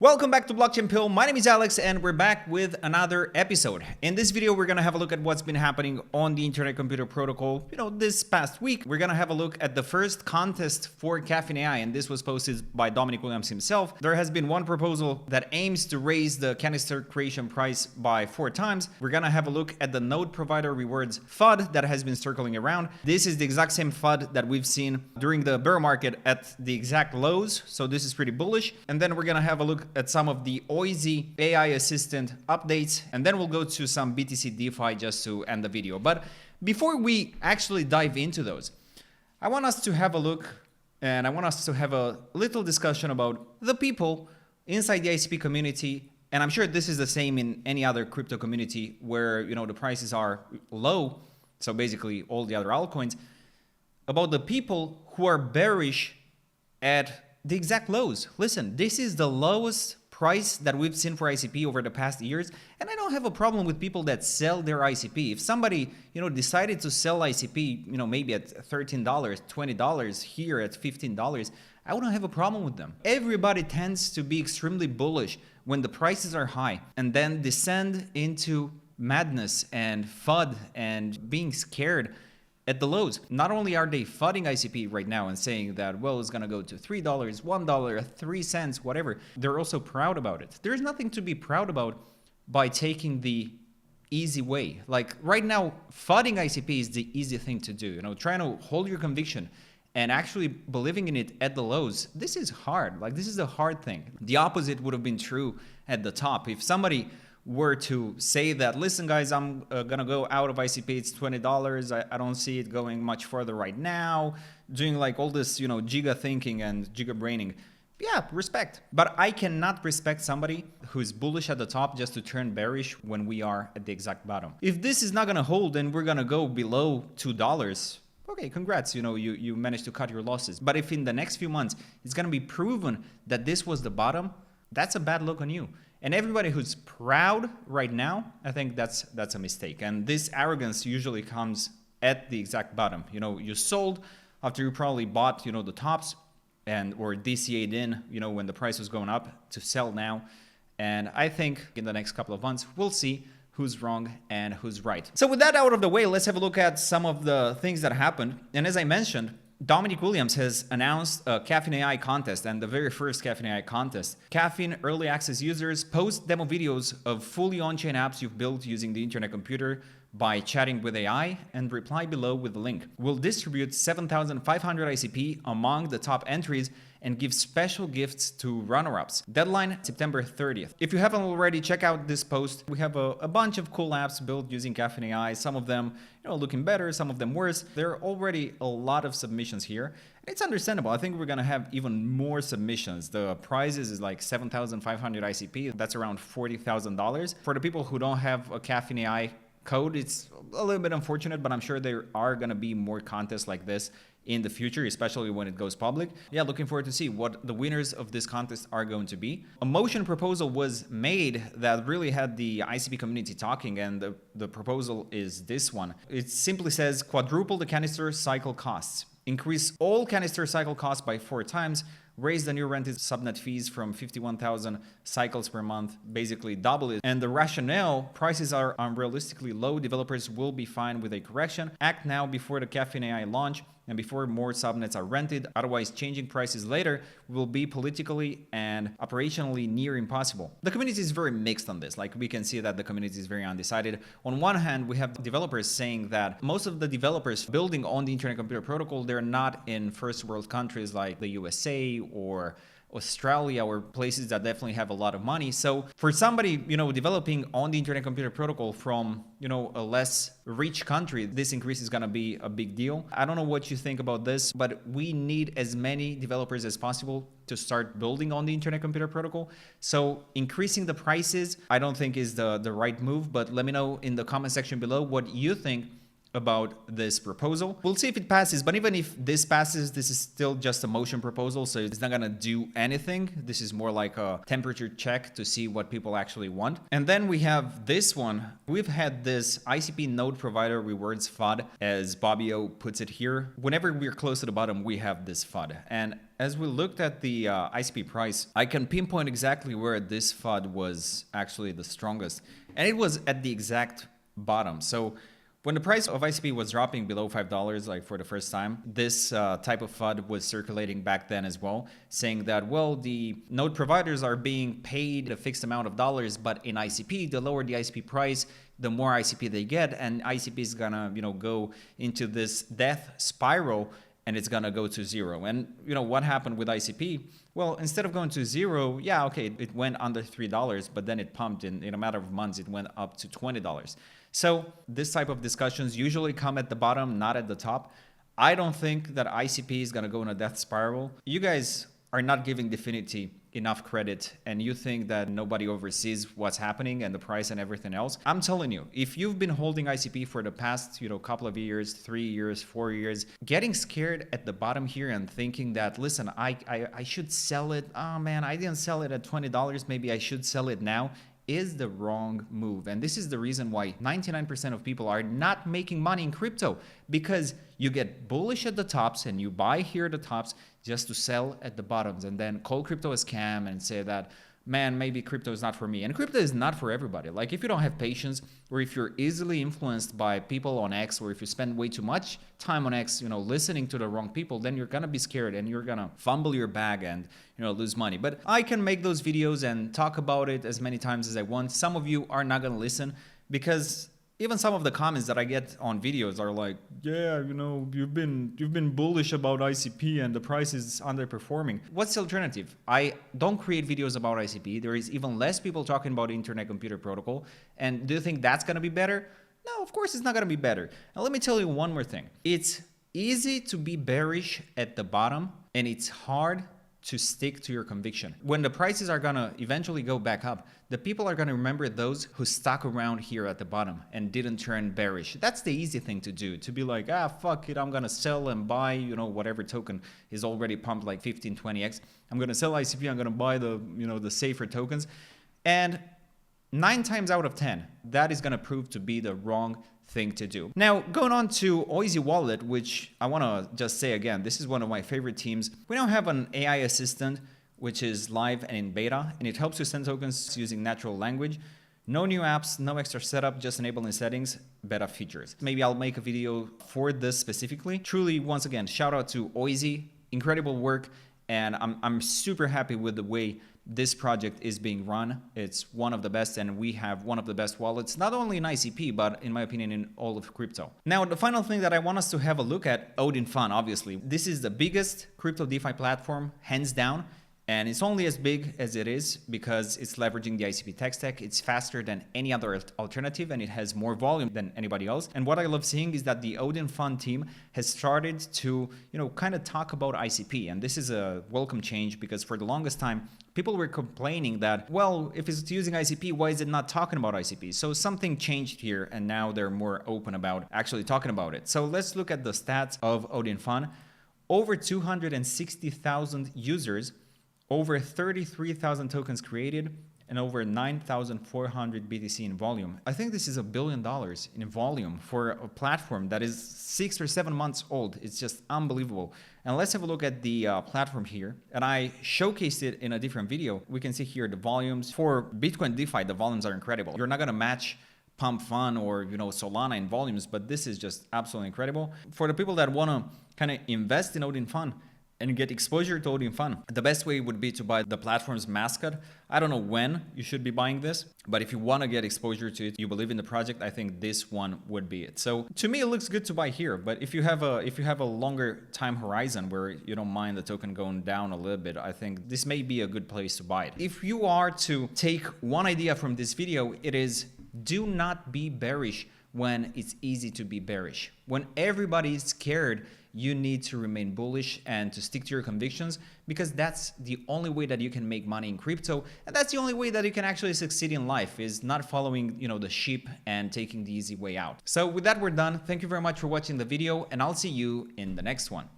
Welcome back to Blockchain Pill. My name is Alex and we're back with another episode. In this video, we're going to have a look at what's been happening on the Internet Computer Protocol. This past week, we're going to have a look at the first contest for Caffeine AI, and this was posted by Dominic Williams himself. There has been one proposal that aims to raise the canister creation price by 4 times. We're going to have a look at the node provider rewards FUD that has been circling around. This is the exact same FUD that we've seen during the bear market at the exact lows. So this is pretty bullish. And then we're going to have a look at some of the Oisy AI assistant updates, and then we'll go to some BTC DeFi just to end the video. But before we actually dive into those, I want us to have a look and I want us to have a little discussion about the people inside the ICP community. And I'm sure this is the same in any other crypto community where, the prices are low. So basically all the other altcoins, about the people who are bearish at the exact lows. Listen, this is the lowest price that we've seen for ICP over the past years, and I don't have a problem with people that sell their ICP. If somebody, decided to sell ICP, maybe at $13, $20, here at $15, I wouldn't have a problem with them. Everybody tends to be extremely bullish when the prices are high and then descend into madness and FUD and being scared at the lows. Not only are they FUDding ICP right now and saying that, well, it's going to go to $3, $1, 3 cents, whatever, they're also proud about it. There's nothing to be proud about by taking the easy way. Like right now, FUDding ICP is the easy thing to do. Trying to hold your conviction and actually believing in it at the lows, this is hard. Like this is a hard thing. The opposite would have been true at the top. If somebody were to say that, listen guys, I'm gonna go out of ICP, it's $20, I don't see it going much further right now, doing like all this giga thinking and giga braining, yeah, respect. But I cannot respect somebody who's bullish at the top just to turn bearish when we are at the exact bottom. If this is not gonna hold and we're gonna go below $2, okay, congrats, you managed to cut your losses. But if in the next few months it's gonna be proven that this was the bottom, that's a bad look on you. And everybody who's proud right now, I think that's a mistake. And this arrogance usually comes at the exact bottom. You sold after you probably bought, the tops or DCA'd in, when the price was going up, to sell now. And I think in the next couple of months, we'll see who's wrong and who's right. So with that out of the way, let's have a look at some of the things that happened. And as I mentioned, Dominic Williams has announced a Caffeine AI contest, and the very first Caffeine AI contest. Caffeine early access users post demo videos of fully on-chain apps you've built using the internet computer by chatting with AI and reply below with the link. We'll distribute 7,500 ICP among the top entries and give special gifts to runner-ups. Deadline September 30th. If you haven't already, check out this post. We have a bunch of cool apps built using Caffeine AI. Some of them, looking better, some of them worse. There are already a lot of submissions here. It's understandable. I think we're gonna have even more submissions. The prizes is like 7,500 ICP. That's around $40,000. For the people who don't have a Caffeine AI code, it's a little bit unfortunate, but I'm sure there are gonna be more contests like this in the future, especially when it goes public. Yeah, looking forward to see what the winners of this contest are going to be. A motion proposal was made that really had the ICP community talking, and the proposal is this one. It simply says quadruple the canister cycle costs, increase all canister cycle costs by 4 times, raise the new rented subnet fees from 51,000 cycles per month, basically double it. And the rationale, prices are unrealistically low, developers will be fine with a correction. Act now before the Caffeine AI launch and before more subnets are rented, otherwise changing prices later will be politically and operationally near impossible. The community is very mixed on this. Like we can see that the community is very undecided. On one hand, we have developers saying that most of the developers building on the Internet Computer Protocol, they're not in first world countries like the USA or Australia or places that definitely have a lot of money. So for somebody, developing on the Internet Computer Protocol from, a less rich country, this increase is going to be a big deal. I don't know what you think about this, but we need as many developers as possible to start building on the Internet Computer Protocol. So increasing the prices, I don't think is the right move, but let me know in the comment section below what you think about this proposal. We'll see if it passes, but even if this passes, this is still just a motion proposal, so it's not gonna do anything. This is more like a temperature check to see what people actually want. And then we have this one. We've had this ICP node provider rewards FUD, as Bobbio puts it here. Whenever we're close to the bottom, we have this FUD. And as we looked at the ICP price, I can pinpoint exactly where this FUD was actually the strongest. And it was at the exact bottom. So when the price of ICP was dropping below $5, like for the first time, this type of FUD was circulating back then as well, saying that, well, the node providers are being paid a fixed amount of dollars, but in ICP, the lower the ICP price, the more ICP they get, and ICP is gonna, go into this death spiral, and it's gonna go to zero. And what happened with ICP? Well, instead of going to zero, yeah, okay, it went under $3, but then it pumped in a matter of months, it went up to $20. So this type of discussions usually come at the bottom, not at the top. I don't think that ICP is gonna go in a death spiral. You guys are not giving Dfinity enough credit, and you think that nobody oversees what's happening and the price and everything else. I'm telling you, if you've been holding ICP for the past, couple of years, 3 years, 4 years, getting scared at the bottom here and thinking that, listen, I should sell it. Oh man, I didn't sell it at $20. Maybe I should sell it now, is the wrong move. And this is the reason why 99% of people are not making money in crypto, because you get bullish at the tops and you buy here at the tops just to sell at the bottoms, and then call crypto a scam and say that, man, maybe crypto is not for me. And crypto is not for everybody. Like, if you don't have patience, or if you're easily influenced by people on X, or if you spend way too much time on X, listening to the wrong people, then you're gonna be scared and you're gonna fumble your bag and, lose money. But I can make those videos and talk about it as many times as I want. Some of you are not gonna listen, because even some of the comments that I get on videos are like, yeah, you've been bullish about ICP and the price is underperforming. What's the alternative? I don't create videos about ICP. There is even less people talking about Internet Computer Protocol. And do you think that's gonna be better? No, of course it's not gonna be better. And let me tell you one more thing. It's easy to be bearish at the bottom, and it's hard to stick to your conviction. When the prices are gonna eventually go back up, the people are gonna remember those who stuck around here at the bottom and didn't turn bearish. That's the easy thing to do, to be like, fuck it, I'm gonna sell and buy, whatever token is already pumped like 15, 20x. I'm gonna sell ICP, I'm gonna buy the, the safer tokens. And 9 times out of 10, that is gonna prove to be the wrong thing to do. Now, going on to Oisy Wallet, which I want to just say again, this is one of my favorite teams. We now have an AI assistant, which is live and in beta, and it helps you send tokens using natural language. No new apps, no extra setup, just enabling settings, beta features. Maybe I'll make a video for this specifically. Truly, once again, shout out to Oisy, incredible work, and I'm super happy with the way this project is being run. It's one of the best, and we have one of the best wallets, not only in ICP, but in my opinion, in all of crypto. Now, the final thing that I want us to have a look at, Odin Fun, obviously. This is the biggest crypto DeFi platform, hands down. And it's only as big as it is because it's leveraging the ICP tech stack. It's faster than any other alternative, and it has more volume than anybody else. And what I love seeing is that the Odin Fun team has started to, kind of talk about ICP. And this is a welcome change, because for the longest time, people were complaining that, well, if it's using ICP, why is it not talking about ICP? So something changed here, and now they're more open about actually talking about it. So let's look at the stats of Odin Fun. Over 260,000 users, over 33,000 tokens created, and over 9,400 BTC in volume. I think this is $1 billion in volume for a platform that is 6 or 7 months old. It's just unbelievable. And let's have a look at the platform here. And I showcased it in a different video. We can see here the volumes. For Bitcoin DeFi, the volumes are incredible. You're not gonna match Pump Fun or Solana in volumes, but this is just absolutely incredible. For the people that wanna kind of invest in Odin Fun and get exposure to Odin Fun, the best way would be to buy the platform's mascot. I don't know when you should be buying this, but if you want to get exposure to it, you believe in the project, I think this one would be it. So to me, it looks good to buy here, but if you have a longer time horizon where you don't mind the token going down a little bit, I think this may be a good place to buy it. If you are to take one idea from this video, it is Do not be bearish when it's easy to be bearish. When everybody is scared, you need to remain bullish and to stick to your convictions, because that's the only way that you can make money in crypto, and that's the only way that you can actually succeed in life, is not following, the sheep and taking the easy way out. So with that, we're done. Thank you very much for watching the video, and I'll see you in the next one.